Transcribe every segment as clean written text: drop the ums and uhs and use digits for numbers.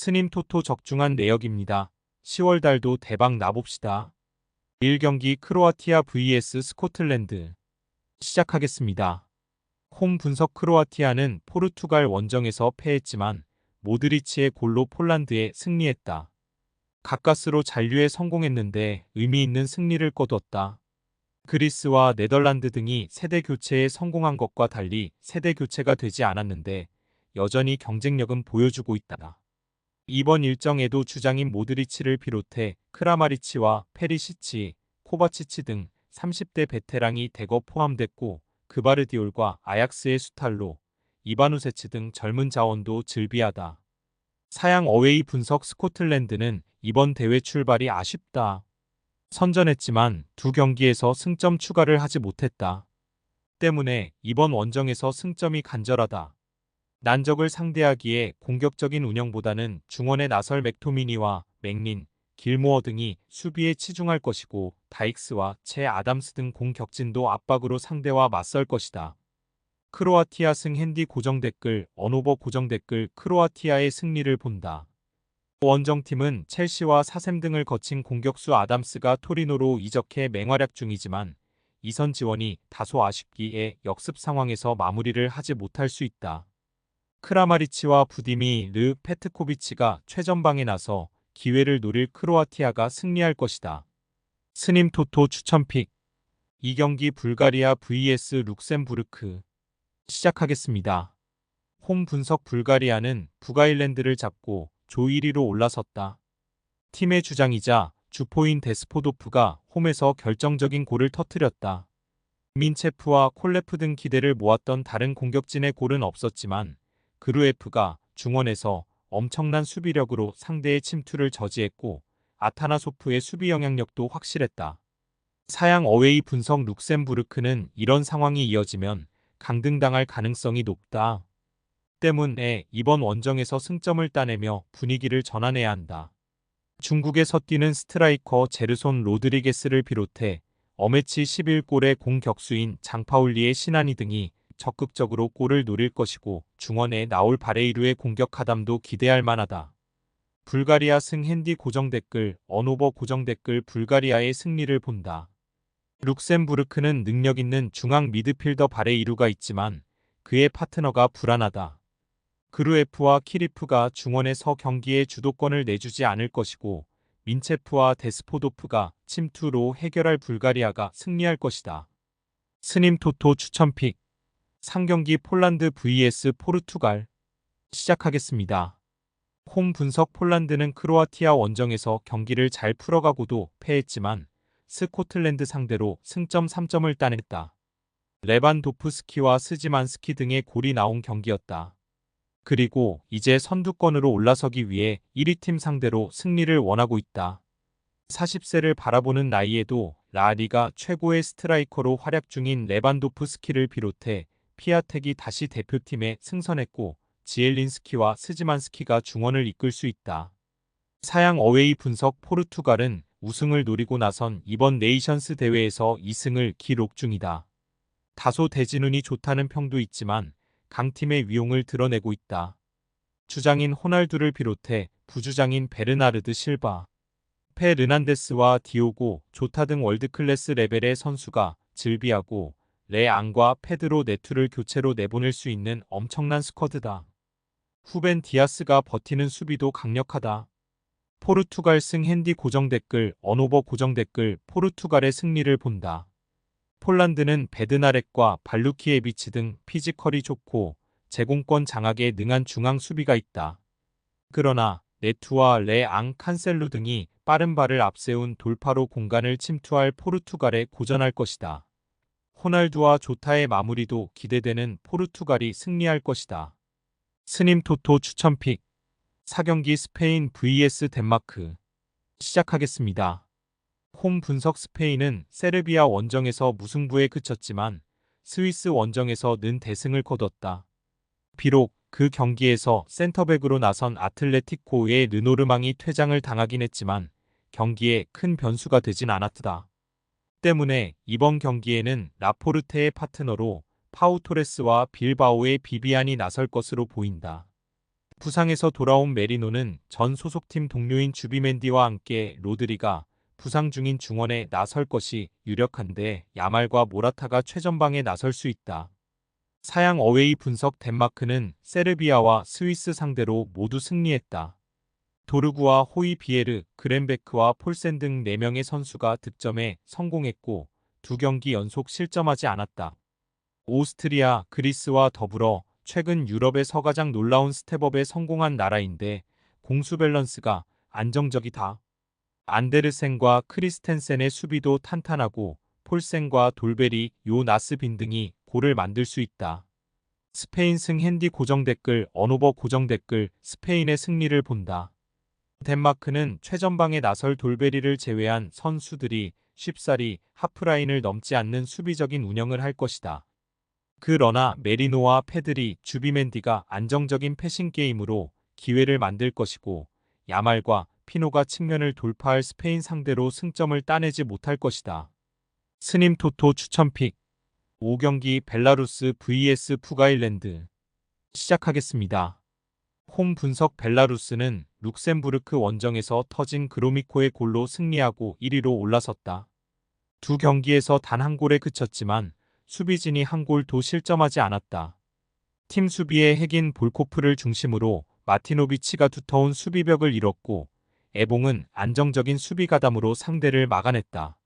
스님 토토 적중한 내역입니다. 10월 달도 대박 나봅시다. 1경기 크로아티아 vs 스코틀랜드 시작하겠습니다. 홈 분석 크로아티아는 포르투갈 원정에서 패했지만 모드리치의 골로 폴란드에 승리했다. 가까스로 잔류에 성공했는데 의미 있는 승리를 거뒀다. 그리스와 네덜란드 등이 세대 교체에 성공한 것과 달리 세대 교체가 되지 않았는데 여전히 경쟁력은 보여주고 있다. 이번 일정에도 주장인 모드리치를 비롯해 크라마리치와 페리시치, 코바치치 등 30대 베테랑이 대거 포함됐고 그바르디올과 아약스의 수탈로, 이바누세츠 등 젊은 자원도 즐비하다. 사양 어웨이 분석 스코틀랜드는 이번 대회 출발이 아쉽다. 선전했지만 두 경기에서 승점 추가를 하지 못했다. 때문에 이번 원정에서 승점이 간절하다. 난적을 상대하기에 공격적인 운영보다는 중원에 나설 맥토미니와 맥린, 길모어 등이 수비에 치중할 것이고 다익스와 채 아담스 등 공격진도 압박으로 상대와 맞설 것이다. 크로아티아 승 핸디 고정 댓글 언오버 고정 댓글 크로아티아의 승리를 본다. 원정팀은 첼시와 사셈 등을 거친 공격수 아담스가 토리노로 이적해 맹활약 중이지만 이선 지원이 다소 아쉽기에 역습 상황에서 마무리를 하지 못할 수 있다. 크라마리치와 부디미 르 페트코비치가 최전방에 나서 기회를 노릴 크로아티아가 승리할 것이다. 스님 토토 추천픽 2경기 불가리아 vs 룩셈부르크 시작하겠습니다. 홈 분석 불가리아는 북아일랜드를 잡고 조 1위로 올라섰다. 팀의 주장이자 주포인 데스포도프가 홈에서 결정적인 골을 터뜨렸다. 민체프와 콜레프 등 기대를 모았던 다른 공격진의 골은 없었지만 그루에프가 중원에서 엄청난 수비력으로 상대의 침투를 저지했고 아타나소프의 수비 영향력도 확실했다. 사양 어웨이 분석 룩셈부르크는 이런 상황이 이어지면 강등당할 가능성이 높다. 때문에 이번 원정에서 승점을 따내며 분위기를 전환해야 한다. 중국에서 뛰는 스트라이커 제르손 로드리게스를 비롯해 어매치 11골의 공격수인 장파울리의 신하니 등이 적극적으로 골을 노릴 것이고 중원에 나올 바레이루의 공격 가담도 기대할 만하다. 불가리아 승 핸디 고정 댓글 언오버 고정 댓글 불가리아의 승리를 본다. 룩셈부르크는 능력 있는 중앙 미드필더 바레이루가 있지만 그의 파트너가 불안하다. 그루에프와 키리프가 중원에서 경기의 주도권을 내주지 않을 것이고 민체프와 데스포도프가 침투로 해결할 불가리아가 승리할 것이다. 스님 토토 추천픽 3경기 폴란드 vs 포르투갈 시작하겠습니다. 홈 분석 폴란드는 크로아티아 원정에서 경기를 잘 풀어가고도 패했지만 스코틀랜드 상대로 승점 3점을 따냈다. 레반도프스키와 스지만스키 등의 골이 나온 경기였다. 그리고 이제 선두권으로 올라서기 위해 1위 팀 상대로 승리를 원하고 있다. 40세를 바라보는 나이에도 라리가 최고의 스트라이커로 활약 중인 레반도프스키를 비롯해 피아텍이 다시 대표팀에 승선했고 지엘린스키와 스지만스키가 중원을 이끌 수 있다. 사양 어웨이 분석 포르투갈은 우승을 노리고 나선 이번 네이션스 대회에서 2승을 기록 중이다. 다소 대진운이 좋다는 평도 있지만 강팀의 위용을 드러내고 있다. 주장인 호날두를 비롯해 부주장인 베르나르드 실바, 페르난데스와 디오고 조타 등 월드클래스 레벨의 선수가 즐비하고 레앙과 페드로 네투를 교체로 내보낼 수 있는 엄청난 스쿼드다. 후벤 디아스가 버티는 수비도 강력하다. 포르투갈 승 핸디 고정 댓글 언오버 고정 댓글 포르투갈의 승리를 본다. 폴란드는 베드나렉과 발루키에비치 등 피지컬이 좋고 제공권 장악에 능한 중앙 수비가 있다. 그러나 네투와 레앙 칸셀루 등이 빠른 발을 앞세운 돌파로 공간을 침투할 포르투갈에 고전할 것이다. 호날두와 조타의 마무리도 기대되는 포르투갈이 승리할 것이다. 스님 토토 추천픽 4경기 스페인 vs 덴마크 시작하겠습니다. 홈 분석 스페인은 세르비아 원정에서 무승부에 그쳤지만 스위스 원정에서 는 대승을 거뒀다. 비록 그 경기에서 센터백으로 나선 아틀레티코의 르노르망이 퇴장을 당하긴 했지만 경기에 큰 변수가 되진 않았다. 때문에 이번 경기에는 라포르테의 파트너로 파우토레스와 빌바오의 비비안이 나설 것으로 보인다. 부상에서 돌아온 메리노는 전 소속팀 동료인 주비멘디와 함께 로드리가 부상 중인 중원에 나설 것이 유력한데 야말과 모라타가 최전방에 나설 수 있다. 사양 어웨이 분석 덴마크는 세르비아와 스위스 상대로 모두 승리했다. 도르구와 호이비에르, 그렌베크와 폴센 등 4명의 선수가 득점에 성공했고 2경기 연속 실점하지 않았다. 오스트리아, 그리스와 더불어 최근 유럽에서 가장 놀라운 스텝업에 성공한 나라인데 공수 밸런스가 안정적이다. 안데르센과 크리스텐센의 수비도 탄탄하고 폴센과 돌베리, 요나스 빈 등이 골을 만들 수 있다. 스페인 승 핸디 고정 댓글 언오버 고정 댓글 스페인의 승리를 본다. 덴마크는 최전방에 나설 돌베리를 제외한 선수들이 쉽사리 하프라인을 넘지 않는 수비적인 운영을 할 것이다. 그러나 메리노와 페드리, 주비멘디가 안정적인 패싱 게임으로 기회를 만들 것이고 야말과 피노가 측면을 돌파할 스페인 상대로 승점을 따내지 못할 것이다. 스님 토토 추천픽 5경기 벨라루스 vs 푸가일랜드 시작하겠습니다. 홈 분석 벨라루스는 룩셈부르크 원정에서 터진 그로미코의 골로 승리하고 1위로 올라섰다. 두 경기에서 단 한 골에 그쳤지만 수비진이 한 골도 실점하지 않았다. 팀 수비의 핵인 볼코프를 중심으로 마티노비치가 두터운 수비벽을 이뤘고 에봉은 안정적인 수비 가담으로 상대를 막아냈다.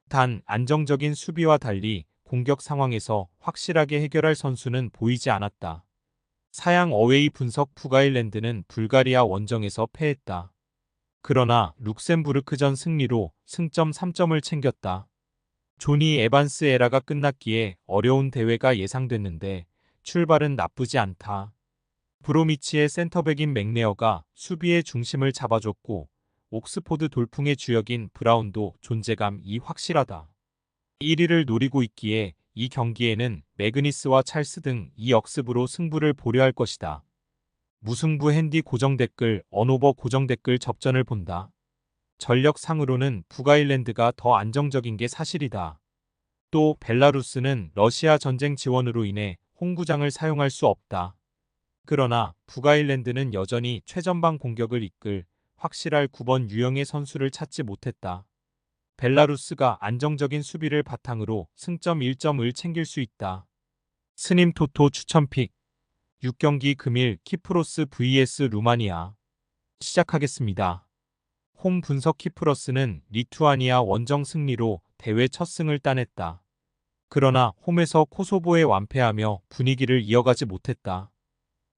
단 안정적인 수비와 달리 공격 상황에서 확실하게 해결할 선수는 보이지 않았다. 사양 어웨이 분석 푸가일랜드는 불가리아 원정에서 패했다. 그러나 룩셈부르크전 승리로 승점 3점을 챙겼다. 조니 에반스 에라가 끝났기에 어려운 대회가 예상됐는데 출발은 나쁘지 않다. 브로미치의 센터백인 맥네어가 수비의 중심을 잡아줬고 옥스포드 돌풍의 주역인 브라운도 존재감이 확실하다. 1위를 노리고 있기에 이 경기에는 매그니스와 찰스 등 이 역습으로 승부를 보려 할 것이다. 무승부 핸디 고정 댓글 언오버 고정 댓글 접전을 본다. 전력상으로는 북아일랜드가 더 안정적인 게 사실이다. 또 벨라루스는 러시아 전쟁 지원으로 인해 홍구장을 사용할 수 없다. 그러나 북아일랜드는 여전히 최전방 공격을 이끌 확실할 9번 유형의 선수를 찾지 못했다. 벨라루스가 안정적인 수비를 바탕으로 승점 1점을 챙길 수 있다. 스님 토토 추천픽 6경기 금일 키프로스 vs 루마니아 시작하겠습니다. 홈 분석 키프로스는 리투아니아 원정 승리로 대회 첫 승을 따냈다. 그러나 홈에서 코소보에 완패하며 분위기를 이어가지 못했다.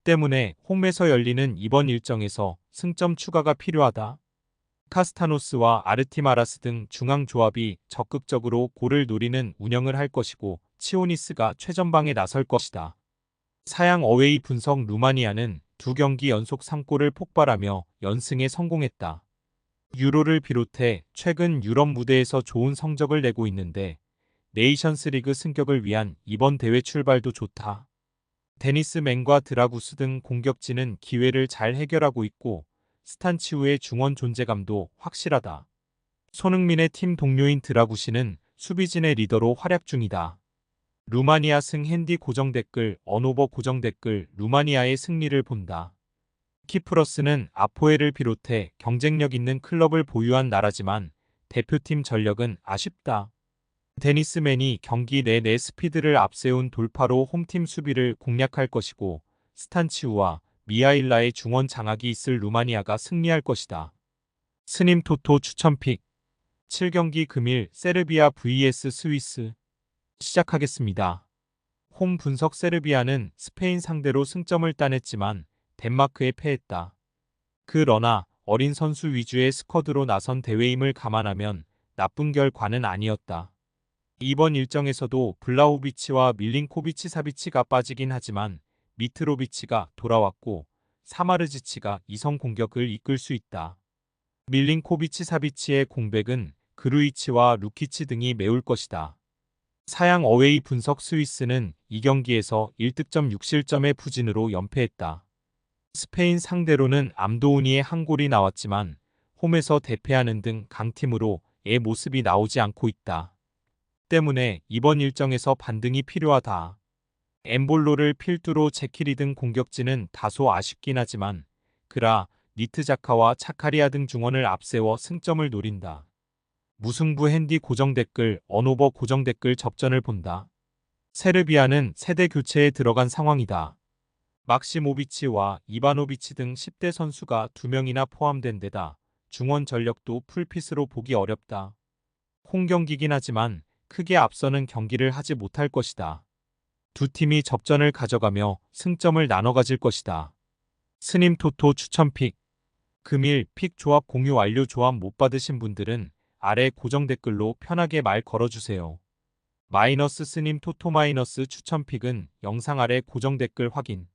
때문에 홈에서 열리는 이번 일정에서 승점 추가가 필요하다. 카스타노스와 아르티마라스 등 중앙 조합이 적극적으로 골을 노리는 운영을 할 것이고 치오니스가 최전방에 나설 것이다. 사양 어웨이 분석 루마니아는 2경기 연속 3골을 폭발하며 연승에 성공했다. 유로를 비롯해 최근 유럽 무대에서 좋은 성적을 내고 있는데 네이션스리그 승격을 위한 이번 대회 출발도 좋다. 데니스 맨과 드라구스 등 공격진은 기회를 잘 해결하고 있고 스탄치우의 중원 존재감도 확실하다. 손흥민의 팀 동료인 드라구시는 수비진의 리더로 활약 중이다. 루마니아 승 핸디 고정 댓글 언오버 고정 댓글 루마니아의 승리를 본다. 키프러스는 아포에를 비롯해 경쟁력 있는 클럽을 보유한 나라지만 대표팀 전력은 아쉽다. 데니스맨이 경기 내내 스피드를 앞세운 돌파로 홈팀 수비를 공략할 것이고 스탄치우와 미하일라의 중원 장악이 있을 루마니아가 승리할 것이다. 스님 토토 추천픽 7경기 금일 세르비아 vs 스위스 시작하겠습니다. 홈 분석 세르비아는 스페인 상대로 승점을 따냈지만 덴마크에 패했다. 그러나 어린 선수 위주의 스쿼드로 나선 대회임을 감안하면 나쁜 결과는 아니었다. 이번 일정에서도 블라호비치와 밀린코비치 사비치가 빠지긴 하지만 미트로비치가 돌아왔고 사마르지치가 이성 공격을 이끌 수 있다. 밀린코비치 사비치의 공백은 그루이치와 루키치 등이 메울 것이다. 사양 어웨이 분석 스위스는 이 경기에서 1득점 6실점의 부진으로 연패했다. 스페인 상대로는 암도우니의 한 골이 나왔지만 홈에서 대패하는 등 강팀으로의 모습이 나오지 않고 있다. 때문에 이번 일정에서 반등이 필요하다. 엠볼로를 필두로 제키리 등 공격진은 다소 아쉽긴 하지만 그라, 니트자카와 차카리아 등 중원을 앞세워 승점을 노린다. 무승부 핸디 고정 댓글, 언오버 고정 댓글 접전을 본다. 세르비아는 세대 교체에 들어간 상황이다. 막시모비치와 이바노비치 등 10대 선수가 2명이나 포함된 데다 중원 전력도 풀핏으로 보기 어렵다. 홈경기긴 하지만 크게 앞서는 경기를 하지 못할 것이다. 두 팀이 접전을 가져가며 승점을 나눠 가질 것이다. 스님 토토 추천픽. 금일 픽 조합 공유 완료. 조합 못 받으신 분들은 아래 고정 댓글로 편하게 말 걸어주세요. 마이너스 스님 토토 마이너스 추천픽은 영상 아래 고정 댓글 확인.